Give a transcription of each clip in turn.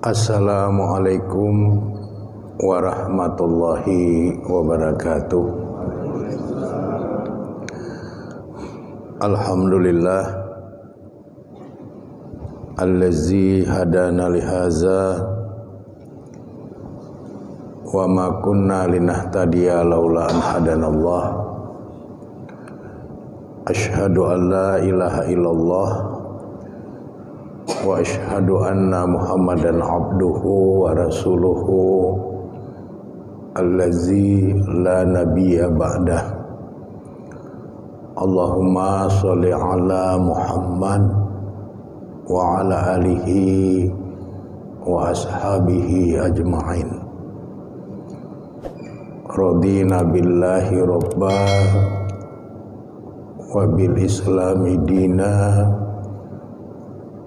Assalamualaikum warahmatullahi wabarakatuh. Alhamdulillah allazi hadana lihaza wa ma kunna linahtadiya laula an hadanallah. Asyhadu an la ilaha illallah wa asyhadu anna Muhammadan abduhu wa rasuluhu allazi la nabiyya ba'dah. Allahumma sholli ala Muhammad wa ala alihi wa ashabihi ajma'in. Radina billahi rabbah wa bil islami dina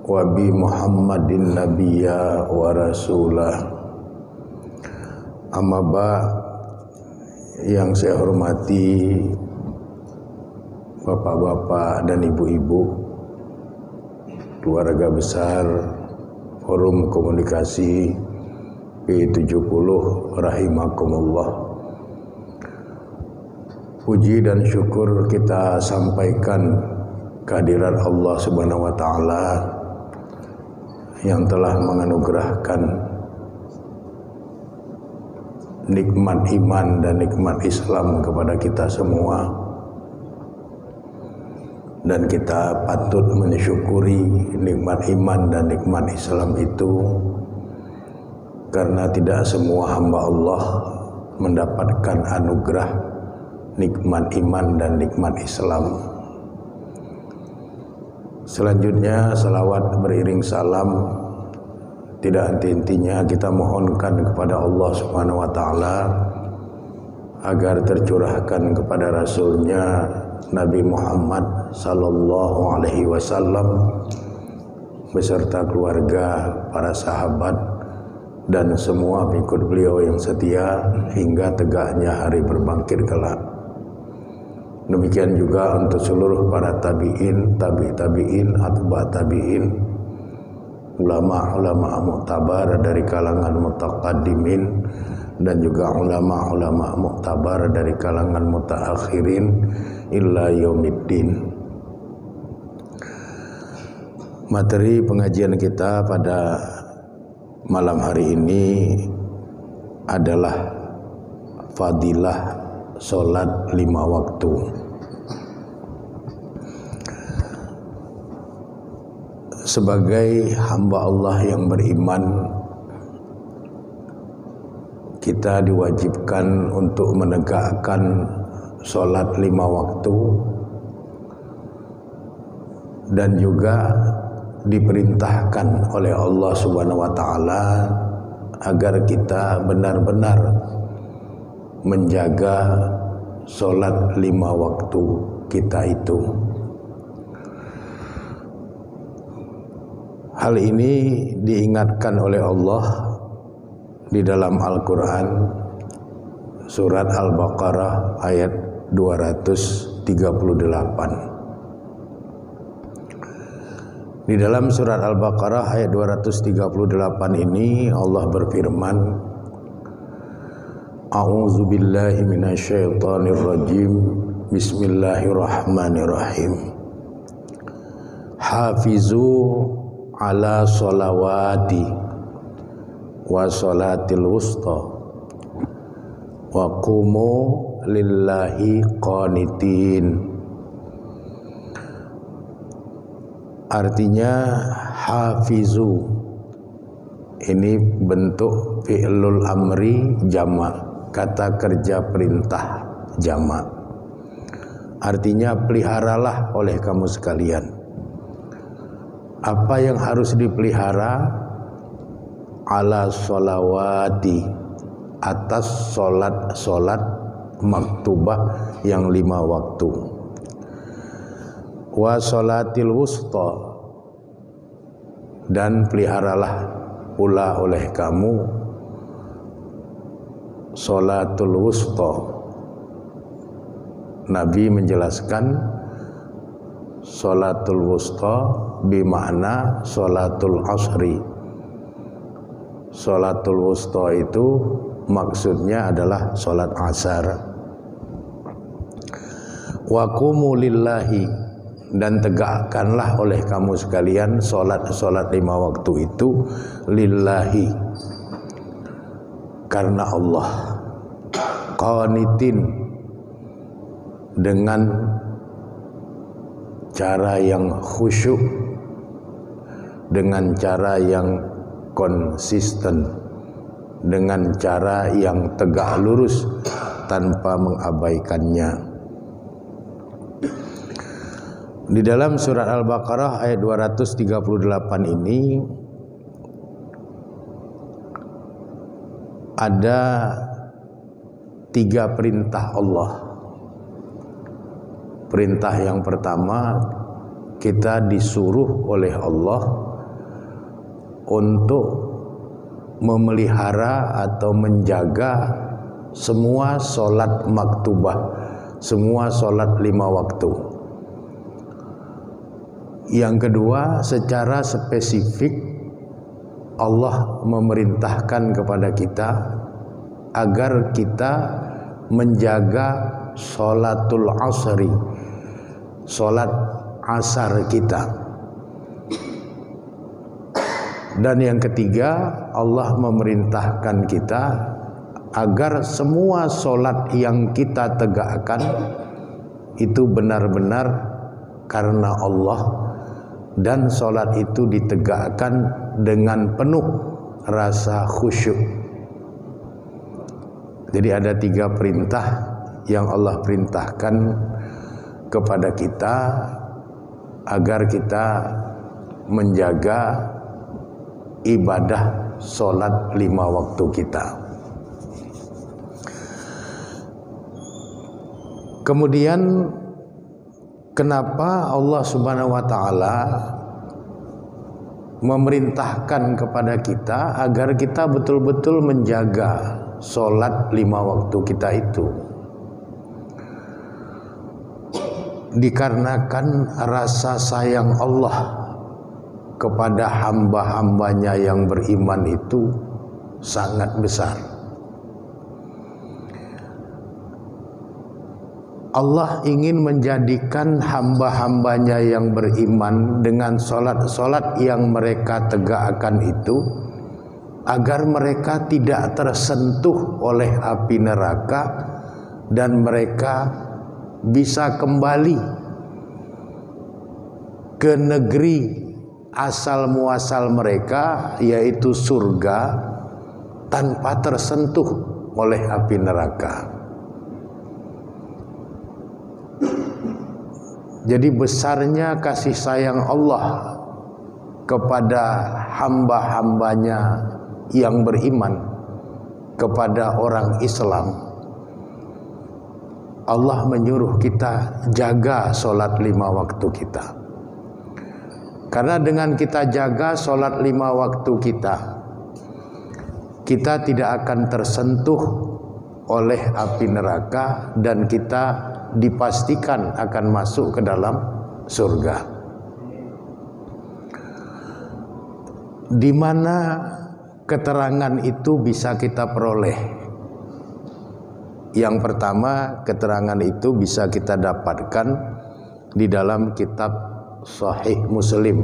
wa bi Muhammadin nabiyya wa rasulah. Amma ba, yang saya hormati bapak-bapak dan ibu-ibu, keluarga besar Forum Komunikasi P70 rahimakumullah. Puji dan syukur kita sampaikan kehadiran Allah Subhanahu wa taala yang telah menganugerahkan nikmat iman dan nikmat Islam kepada kita semua, dan kita patut mensyukuri nikmat iman dan nikmat Islam itu, karena tidak semua hamba Allah mendapatkan anugerah nikmat iman dan nikmat Islam. Selanjutnya salawat beriring salam tidak henti-hentinya kita mohonkan kepada Allah Subhanahu wa taala agar tercurahkan kepada Rasulnya Nabi Muhammad sallallahu alaihi wasallam beserta keluarga, para sahabat dan semua pengikut beliau yang setia hingga tegaknya hari berbangkit kelak. Demikian juga untuk seluruh para tabi'in, tabi'in, atba tabi'in, ulama-ulama muktabar dari kalangan mutaqaddimin dan juga ulama-ulama muktabar dari kalangan mutaakhirin illa yaumiddin. Materi pengajian kita pada malam hari ini adalah fadilah sholat 5 waktu. Sebagai hamba Allah yang beriman, kita diwajibkan untuk menegakkan sholat 5 waktu, dan juga diperintahkan oleh Allah Subhanahu wa taala agar kita benar-benar menjaga sholat 5 waktu kita itu. Hal ini diingatkan oleh Allah di dalam Al-Quran surat Al-Baqarah ayat 238. Di dalam surat Al-Baqarah ayat 238 ini Allah berfirman, A'udzu billahi minasyaitonir rajim. Bismillahirrahmanirrahim. Hafizu ala sholawati wa sholatil wusta wa qumu lillahi qanitin. Artinya hafizu ini bentuk fi'lul amri jamak, kata kerja perintah jamak. Artinya peliharalah oleh kamu sekalian. Apa yang harus dipelihara? Ala sholawati, atas solat maktubah yang 5 waktu. Wa sholatil wusta, dan peliharalah pula oleh kamu sholatul wusta. Nabi menjelaskan sholatul wusta bimakna sholatul asri, Sholatul wusta itu maksudnya adalah sholat asar. Wa qumu lillahi, dan tegakkanlah oleh kamu sekalian sholat 5 waktu itu lillahi, karena Allah. Qanitin, dengan cara yang khusyuk, dengan cara yang konsisten, dengan cara yang tegak lurus tanpa mengabaikannya. Di dalam surat Al-Baqarah ayat 238 ini ada 3 perintah Allah. Perintah yang pertama, kita disuruh oleh Allah untuk memelihara atau menjaga semua sholat maktubah, semua sholat 5 waktu. Yang kedua, secara spesifik Allah memerintahkan kepada kita agar kita menjaga sholatul asri, sholat asar kita. Dan yang ketiga, Allah memerintahkan kita agar semua sholat yang kita tegakkan itu benar-benar karena Allah, dan sholat itu ditegakkan dengan penuh rasa khusyuk. Jadi ada 3 perintah yang Allah perintahkan kepada kita agar kita menjaga ibadah sholat 5 waktu kita. Kemudian kenapa Allah Subhanahu wa taala memerintahkan kepada kita agar kita betul-betul menjaga sholat 5 waktu kita itu? Dikarenakan rasa sayang Allah kepada hamba-hambanya yang beriman itu sangat besar. Allah ingin menjadikan hamba-hambanya yang beriman dengan sholat-sholat yang mereka tegakkan itu agar mereka tidak tersentuh oleh api neraka dan mereka bisa kembali ke negeri asal muasal mereka, yaitu surga, tanpa tersentuh oleh api neraka. Jadi besarnya kasih sayang Allah kepada hamba-hambanya yang beriman, kepada orang Islam. Allah menyuruh kita jaga sholat 5 waktu kita. Karena dengan kita jaga sholat 5 waktu kita tidak akan tersentuh oleh api neraka dan kita dipastikan akan masuk ke dalam surga. Di mana keterangan itu bisa kita peroleh? Yang pertama, keterangan itu bisa kita dapatkan di dalam kitab Sahih Muslim.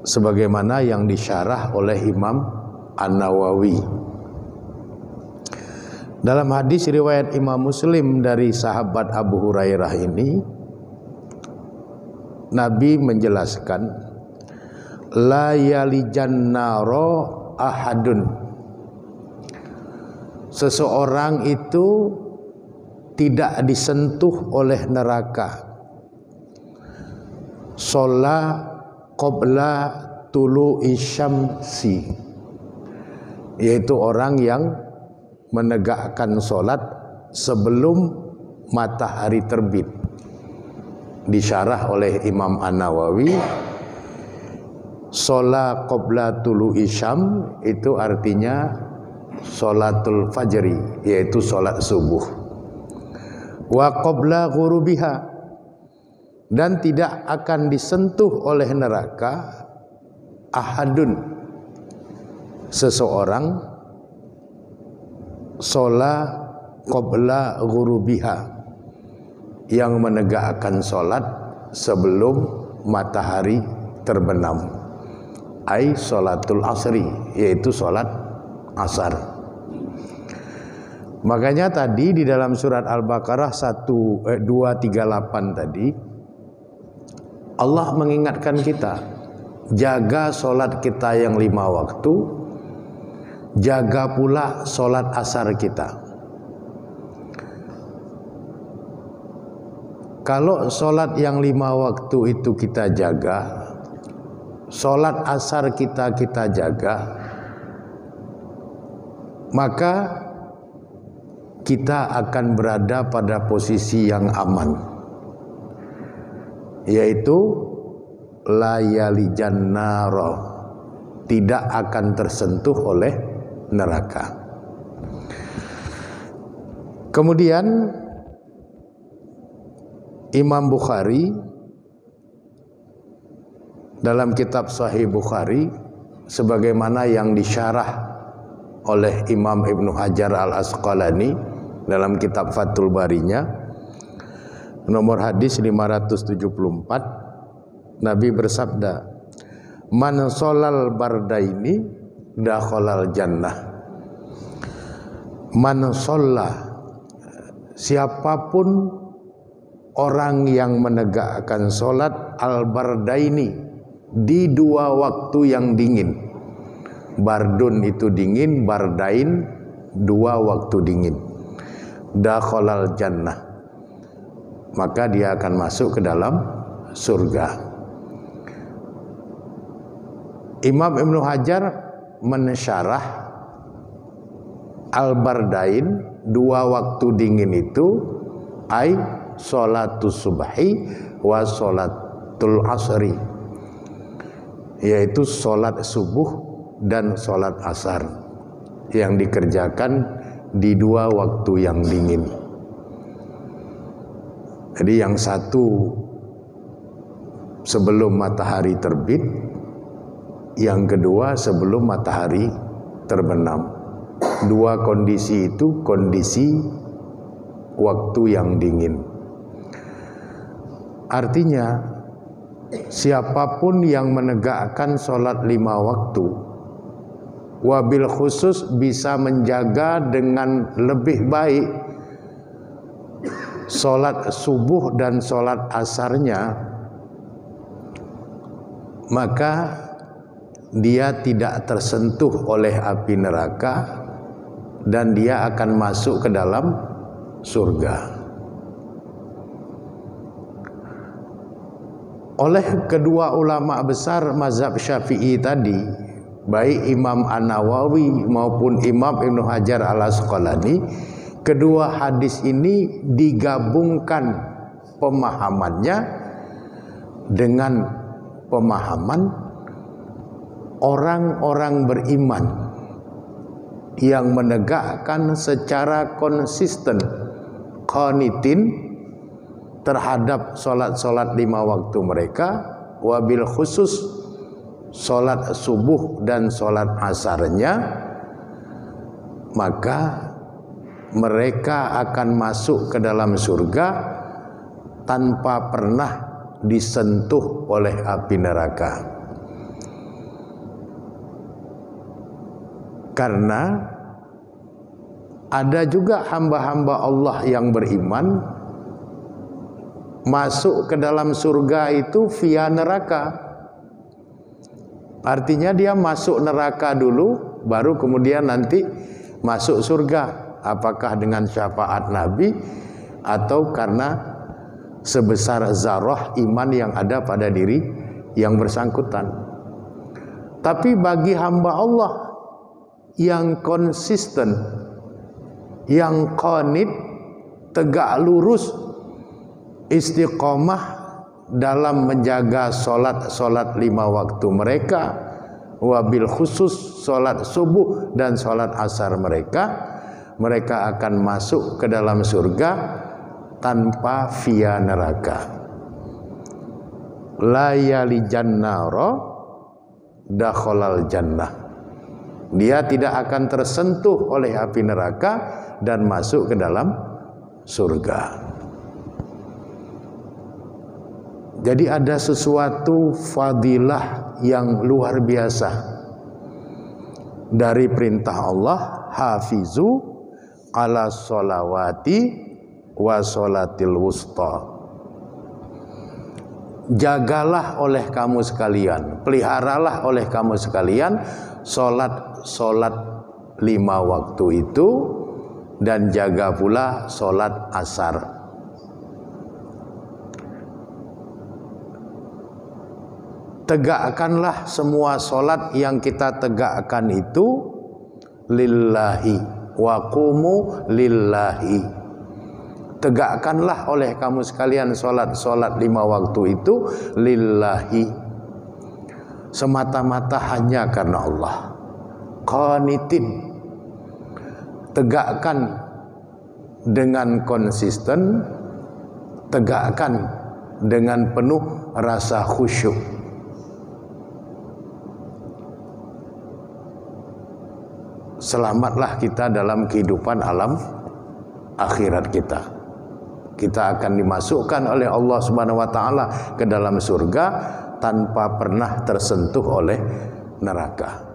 Sebagaimana yang disyarah oleh Imam An-Nawawi. Dalam hadis riwayat Imam Muslim dari sahabat Abu Hurairah ini, Nabi menjelaskan, la yalijan naro ahadun, seseorang itu tidak disentuh oleh neraka sholat qabla tulu'i syamsi, yaitu orang yang menegakkan sholat sebelum matahari terbit. Disyarah oleh Imam An-Nawawi, sholat qabla tulu'i syam itu artinya sholatul fajri, yaitu sholat subuh. Wa qabla ghurubiha, dan tidak akan disentuh oleh neraka ahadun, seseorang, sholat qabla ghurubiha, yang menegakkan sholat sebelum matahari terbenam, ai sholatul asri, yaitu sholat asar. Makanya tadi di dalam surat Al-Baqarah 238 tadi Allah mengingatkan kita, jaga sholat kita yang 5 waktu, jaga pula sholat asar kita. Kalau sholat yang 5 waktu itu kita jaga, sholat asar kita jaga, maka kita akan berada pada posisi yang aman, yaitu la yalijan naro, tidak akan tersentuh oleh neraka. Kemudian Imam Bukhari dalam kitab Sahih Bukhari, sebagaimana yang disyarah oleh Imam Ibnu Hajar Al-Asqalani dalam kitab Fathul Barinya, nomor hadis 574, Nabi bersabda, man sholal bardaini dakhalal jannah. Man sholla, siapapun orang yang menegakkan sholat al-bardaini, di 2 waktu yang dingin. Bardun itu dingin, bardain 2 waktu dingin. Dakhalal jannah, maka dia akan masuk ke dalam surga. Imam Ibnu Hajar mensyarah al-bardain, 2 waktu dingin itu ai sholatus subhi wa sholatul asri, yaitu sholat subuh dan sholat asar yang dikerjakan di 2 waktu yang dingin. Jadi yang satu sebelum matahari terbit, yang kedua sebelum matahari terbenam. 2 kondisi itu kondisi waktu yang dingin. Artinya siapapun yang menegakkan sholat 5 waktu, wabil khusus bisa menjaga dengan lebih baik sholat subuh dan sholat asarnya, maka dia tidak tersentuh oleh api neraka dan dia akan masuk ke dalam surga. Oleh kedua ulama besar mazhab Syafi'i tadi, baik Imam An-Nawawi maupun Imam Ibnu Hajar Al-Asqalani, kedua hadis ini digabungkan pemahamannya dengan pemahaman orang-orang beriman yang menegakkan secara konsisten qanitin terhadap sholat-sholat 5 waktu mereka, wabil khusus sholat subuh dan sholat asarnya, maka mereka akan masuk ke dalam surga tanpa pernah disentuh oleh api neraka. Karena ada juga hamba-hamba Allah yang beriman masuk ke dalam surga itu via neraka. Artinya dia masuk neraka dulu, baru kemudian nanti masuk surga. Apakah dengan syafaat Nabi atau karena sebesar zarah iman yang ada pada diri yang bersangkutan. Tapi bagi hamba Allah yang konsisten, yang qanit, tegak lurus, istiqomah dalam menjaga sholat 5 waktu mereka, wabil khusus sholat subuh dan sholat asar mereka, mereka akan masuk ke dalam surga tanpa via neraka. la yalijan nara dakhalal jannah. Dia tidak akan tersentuh oleh api neraka dan masuk ke dalam surga. Jadi ada sesuatu fadilah yang luar biasa dari perintah Allah, hafizu ala sholawati wa sholatil wusta. Jagalah oleh kamu sekalian, peliharalah oleh kamu sekalian solat 5 waktu itu, dan jaga pula solat asar. Tegakkanlah semua solat yang kita tegakkan itu lillahi wa qumu lillahi. Tegakkanlah oleh kamu sekalian solat 5 waktu itu lillahi, semata-mata hanya karena Allah. Qanitin, tegakkan dengan konsisten, tegakkan dengan penuh rasa khusyuk. Selamatlah kita dalam kehidupan alam akhirat kita. Kita akan dimasukkan oleh Allah Subhanahu wa taala ke dalam surga tanpa pernah tersentuh oleh neraka.